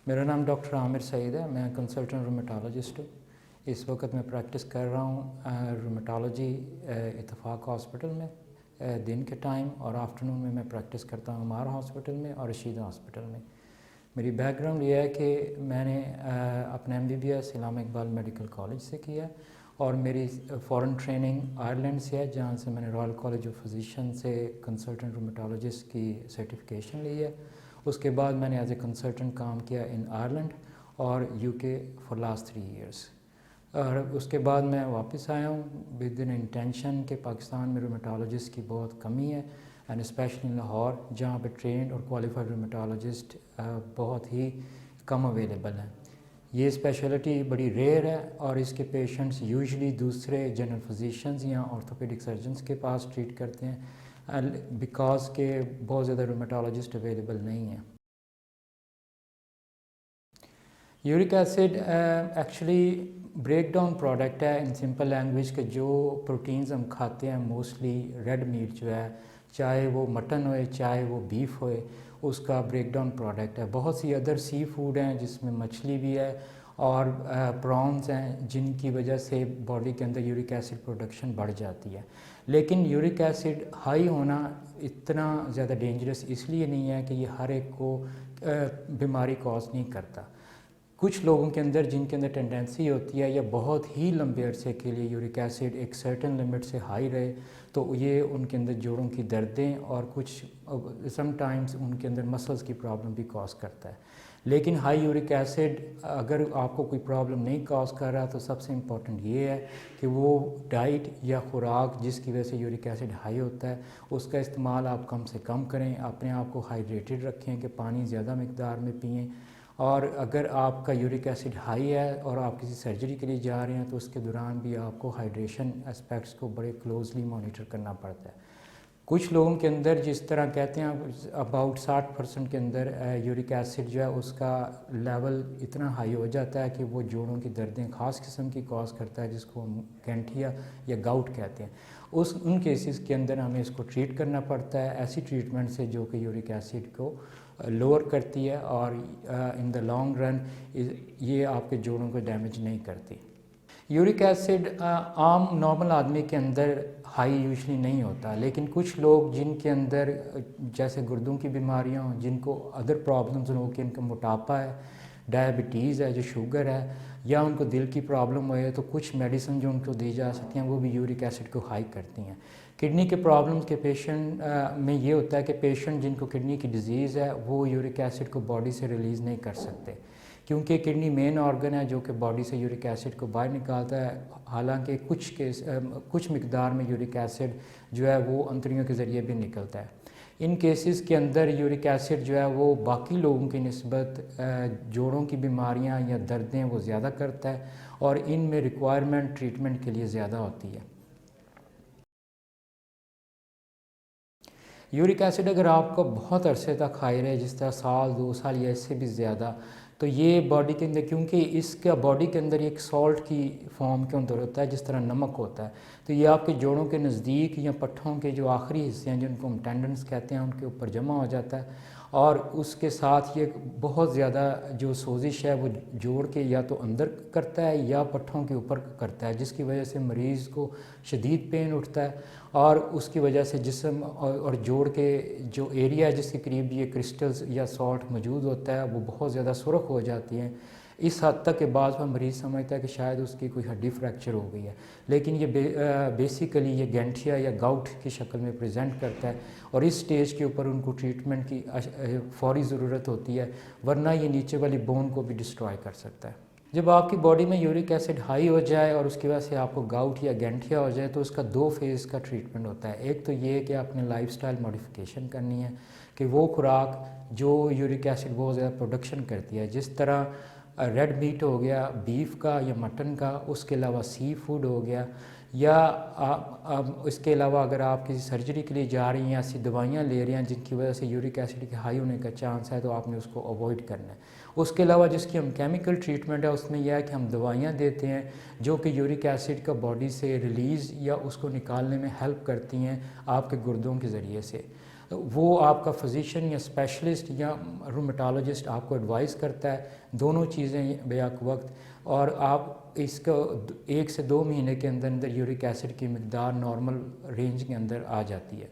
میرا نام ڈاکٹر عامر سعید ہے. میں کنسلٹنٹ رومیٹالوجسٹ ہوں. اس وقت میں پریکٹس کر رہا ہوں رومیٹالوجی اتفاق ہاسپٹل میں دن کے ٹائم، اور آفٹرنون میں پریکٹس کرتا ہوں عمار ہاسپٹل میں اور رشید ہاسپٹل میں. میری بیک گراؤنڈ یہ ہے کہ میں نے اپنا MBBS علامہ اقبال میڈیکل کالج سے کیا، اور میری فورن ٹریننگ آئرلینڈ سے ہے، جہاں سے میں نے رائل کالج آف فزیشین سے کنسلٹنٹ رومیٹالوجسٹ کی سرٹیفکیشن لی ہے. اس کے بعد میں نے ایز اے کنسلٹنٹ کام کیا ان آئرلینڈ اور UK فار لاسٹ 3 ایئرس. اور اس کے بعد میں واپس آیا ہوں ود ان انٹینشن کہ پاکستان میں رومیٹالوجسٹ کی بہت کمی ہے، اینڈ اسپیشلی لاہور، جہاں پہ ٹرینڈ اور کوالیفائڈ رومیٹالوجسٹ بہت ہی کم اویلیبل ہیں. یہ اسپیشلٹی بڑی ریئر ہے، اور اس کے پیشنٹس یوزلی دوسرے جنرل فزیشنز یا آرتھوپیڈک سرجنز کے پاس ٹریٹ کرتے ہیں، بیکاز کہ بہت زیادہ رومیٹالوجسٹ اویلیبل نہیں ہیں. Uric acid actually break down product ہے ان سمپل لینگویج کہ جو پروٹینز ہم کھاتے ہیں موسٹلی ریڈ میٹ جو ہے، چاہے وہ مٹن ہوئے چاہے وہ بیف ہوئے، اس کا بریک ڈاؤن پروڈکٹ ہے. بہت سی ادر سی فوڈ ہیں جس میں مچھلی بھی ہے اور پرانز ہیں، جن کی وجہ سے باڈی کے اندر یورک ایسڈ پروڈکشن بڑھ جاتی ہے. لیکن یورک ایسڈ ہائی ہونا اتنا زیادہ ڈینجرس اس لیے نہیں ہے کہ یہ ہر ایک کو بیماری کاز نہیں کرتا. کچھ لوگوں کے اندر جن کے اندر ٹینڈنسی ہوتی ہے یا بہت ہی لمبے عرصے کے لیے یورک ایسڈ ایک سرٹن لمٹ سے ہائی رہے، تو یہ ان کے اندر جوڑوں کی دردیں اور کچھ سم ٹائمز ان کے اندر مسلز کی پرابلم بھی کاز کرتا ہے. لیکن ہائی یورک ایسڈ اگر آپ کو کوئی پرابلم نہیں کاز کر رہا تو سب سے امپورٹنٹ یہ ہے کہ وہ ڈائٹ یا خوراک جس کی وجہ سے یورک ایسڈ ہائی ہوتا ہے اس کا استعمال آپ کم سے کم کریں. اپنے آپ کو ہائیڈریٹڈ رکھیں کہ پانی زیادہ مقدار میں پئیں، اور اگر آپ کا یورک ایسڈ ہائی ہے اور آپ کسی سرجری کے لیے جا رہے ہیں تو اس کے دوران بھی آپ کو ہائیڈریشن اسپیکٹس کو بڑے کلوزلی مانیٹر کرنا پڑتا ہے. کچھ لوگوں کے اندر جس طرح کہتے ہیں اباؤٹ 60% کے اندر یورک ایسڈ جو ہے اس کا لیول اتنا ہائی ہو جاتا ہے کہ وہ جوڑوں کی دردیں خاص قسم کی کاز کرتا ہے، جس کو ہم گینٹھیا یا گاؤٹ کہتے ہیں. ان کیسز کے اندر ہمیں اس کو ٹریٹ کرنا پڑتا ہے ایسی ٹریٹمنٹ سے جو کہ یورک ایسڈ کو لوور کرتی ہے، اور ان دا لانگ رن یہ آپ کے جوڑوں کو ڈیمیج نہیں کرتی. یورک ایسڈ عام نارمل آدمی کے اندر ہائی یوزلی نہیں ہوتا، لیکن کچھ لوگ جن کے اندر جیسے گردوں کی بیماریاں ہوں، جن کو ادر پرابلمز ہوں کہ ان کا موٹاپا ہے، ڈائبٹیز ہے، جو شوگر ہے، یا ان کو دل کی پرابلم ہوئے تو کچھ میڈیسن جو ان کو دی جا سکتی ہیں وہ بھی یورک ایسڈ کو ہائی کرتی ہیں. کڈنی کے پرابلمز کے پیشنٹ میں یہ ہوتا ہے کہ پیشنٹ جن کو کڈنی کی ڈیزیز ہے وہ یورک ایسڈ کو باڈی سے ریلیز نہیں کر سکتے، کیونکہ کڈنی مین آرگن ہے جو کہ باڈی سے یورک ایسڈ کو باہر نکالتا ہے. حالانکہ کچھ مقدار میں یورک ایسڈ جو ہے وہ انتڑیوں کے ذریعے بھی نکلتا ہے. ان کیسز کے اندر یورک ایسڈ جو ہے وہ باقی لوگوں کی نسبت جوڑوں کی بیماریاں یا دردیں وہ زیادہ کرتا ہے، اور ان میں ریکوائرمنٹ ٹریٹمنٹ کے لیے زیادہ ہوتی ہے. یورک ایسڈ اگر آپ کو بہت عرصے تک ہائی رہے، جس طرح سال 2 سال یا اس سے بھی زیادہ، تو یہ باڈی کے اندر، کیونکہ اس کا باڈی کے اندر ایک سالٹ کی فارم کے اندر ہوتا ہے جس طرح نمک ہوتا ہے، تو یہ آپ کے جوڑوں کے نزدیک یا پٹھوں کے جو آخری حصے ہیں جن کو ہم ٹینڈنس کہتے ہیں ان کے اوپر جمع ہو جاتا ہے، اور اس کے ساتھ یہ بہت زیادہ جو سوزش ہے وہ جوڑ کے یا تو اندر کرتا ہے یا پٹھوں کے اوپر کرتا ہے، جس کی وجہ سے مریض کو شدید پین اٹھتا ہے، اور اس کی وجہ سے جسم اور جوڑ کے جو ایریا جس کے قریب یہ کرسٹلز یا سالٹ موجود ہوتا ہے وہ بہت زیادہ سرخ ہو جاتی ہیں، اس حد تک کہ بعض میں مریض سمجھتا ہے کہ شاید اس کی کوئی ہڈی فریکچر ہو گئی ہے. لیکن یہ بیسیکلی یہ گینٹھیا یا گاؤٹ کی شکل میں پریزنٹ کرتا ہے، اور اس سٹیج کے اوپر ان کو ٹریٹمنٹ کی فوری ضرورت ہوتی ہے، ورنہ یہ نیچے والی بون کو بھی ڈسٹرائے کر سکتا ہے. جب آپ کی باڈی میں یورک ایسڈ ہائی ہو جائے اور اس کی وجہ سے آپ کو گاؤٹ یا گینٹھیا ہو جائے تو اس کا 2 فیز کا ٹریٹمنٹ ہوتا ہے. ایک تو یہ کہ آپ نے لائف سٹائل ماڈیفیکیشن کرنی ہے کہ وہ خوراک جو یورک ایسڈ بہت زیادہ پروڈکشن کرتی ہے، جس طرح ریڈ میٹ ہو گیا بیف کا یا مٹن کا، اس کے علاوہ سی فوڈ ہو گیا، یا اس کے علاوہ اگر آپ کسی سرجری کے لیے جا رہی ہیں ایسی دوائیاں لے رہے ہیں جن کی وجہ سے یورک ایسڈ کے ہائی ہونے کا چانس ہے تو آپ نے اس کو اوائڈ کرنا ہے. اس کے علاوہ جس کی ہم کیمیکل ٹریٹمنٹ ہے اس میں یہ ہے کہ ہم دوائیاں دیتے ہیں جو کہ یورک ایسڈ کا باڈی سے ریلیز یا اس کو نکالنے میں ہیلپ کرتی ہیں آپ کے گردوں کے ذریعے سے. وہ آپ کا فزیشین یا اسپیشلسٹ یا رومیٹالوجسٹ آپ کو ایڈوائز کرتا ہے، دونوں چیزیں بیک وقت، اور آپ اس کو 1 سے 2 مہینے کے اندر اندر یورک ایسڈ کی مقدار نارمل رینج کے اندر آ جاتی ہے۔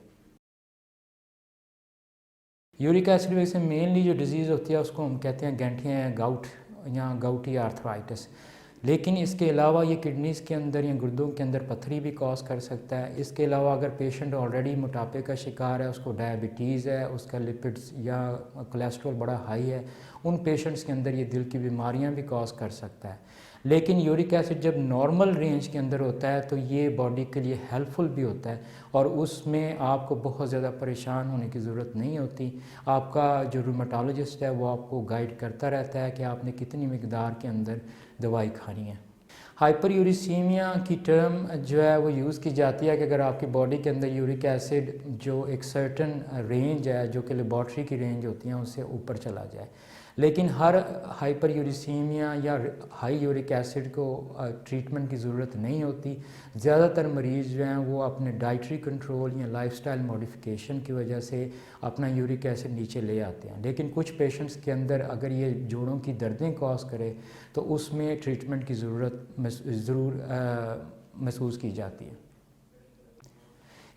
یورک ایسڈ وجہ سے مینلی جو ڈیزیز ہوتی ہے اس کو ہم کہتے ہیں گینٹھیاں گاؤٹ یا گاؤٹی آرتھرائٹس، لیکن اس کے علاوہ یہ کڈنیز کے اندر یا گردوں کے اندر پتھری بھی کاز کر سکتا ہے۔ اس کے علاوہ اگر پیشنٹ آلریڈی موٹاپے کا شکار ہے، اس کو ڈائبٹیز ہے، اس کا لپڈز یا کولیسٹرول بڑا ہائی ہے، ان پیشنٹس کے اندر یہ دل کی بیماریاں بھی کاز کر سکتا ہے۔ لیکن یورک ایسڈ جب نارمل رینج کے اندر ہوتا ہے تو یہ باڈی کے لیے ہیلپ فل بھی ہوتا ہے، اور اس میں آپ کو بہت زیادہ پریشان ہونے کی ضرورت نہیں ہوتی۔ آپ کا جو رومیٹالوجسٹ ہے وہ آپ کو گائیڈ کرتا رہتا ہے کہ آپ نے کتنی مقدار کے اندر دوائی کھانی ہے۔ ہائپر یوریسیمیا کی ٹرم جو ہے وہ یوز کی جاتی ہے کہ اگر آپ کی باڈی کے اندر یورک ایسڈ جو ایک سرٹن رینج ہے جو کہ لیبارٹری کی رینج ہوتی ہیں اس سے اوپر چلا جائے، لیکن ہر ہائپر یوریسیمیا یا ہائی یورک ایسڈ کو ٹریٹمنٹ کی ضرورت نہیں ہوتی۔ زیادہ تر مریض جو ہیں وہ اپنے ڈائٹری کنٹرول یا لائف سٹائل موڈیفیکیشن کی وجہ سے اپنا یورک ایسڈ نیچے لے آتے ہیں، لیکن کچھ پیشنٹس کے اندر اگر یہ جوڑوں کی دردیں کاز کرے تو اس میں ٹریٹمنٹ کی ضرورت ضرور محسوس کی جاتی ہے۔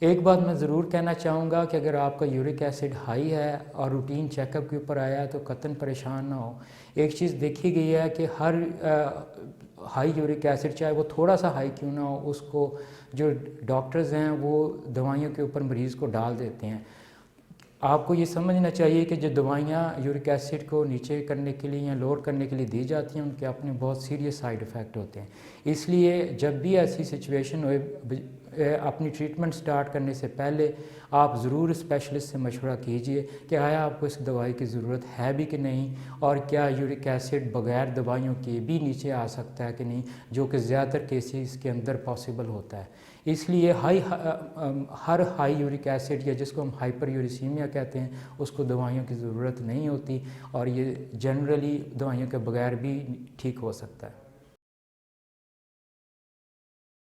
ایک بات میں ضرور کہنا چاہوں گا کہ اگر آپ کا یورک ایسڈ ہائی ہے اور روٹین چیک اپ کے اوپر آیا ہے تو قطعاً پریشان نہ ہو۔ ایک چیز دیکھی گئی ہے کہ ہر ہائی یورک ایسڈ چاہے وہ تھوڑا سا ہائی کیوں نہ ہو، اس کو جو ڈاکٹرز ہیں وہ دوائیوں کے اوپر مریض کو ڈال دیتے ہیں۔ آپ کو یہ سمجھنا چاہیے کہ جو دوائیاں یورک ایسڈ کو نیچے کرنے کے لیے یا لوور کرنے کے لیے دی جاتی ہیں ان کے اپنے بہت سیریس سائیڈ افیکٹ ہوتے ہیں۔ اس لیے جب بھی ایسی سچویشن ہوئے اپنی ٹریٹمنٹ سٹارٹ کرنے سے پہلے آپ ضرور اسپیشلسٹ سے مشورہ کیجئے کہ آیا آپ کو اس دوائی کی ضرورت ہے بھی کہ نہیں، اور کیا یورک ایسڈ بغیر دوائیوں کے بھی نیچے آ سکتا ہے کہ نہیں، جو کہ زیادہ تر کیسز کے اندر پاسبل ہوتا ہے۔ اس لیے ہر ہائی یورک ایسڈ یا جس کو ہم ہائپر یوریسیمیا کہتے ہیں اس کو دوائیوں کی ضرورت نہیں ہوتی، اور یہ جنرلی دوائیوں کے بغیر بھی ٹھیک ہو سکتا ہے۔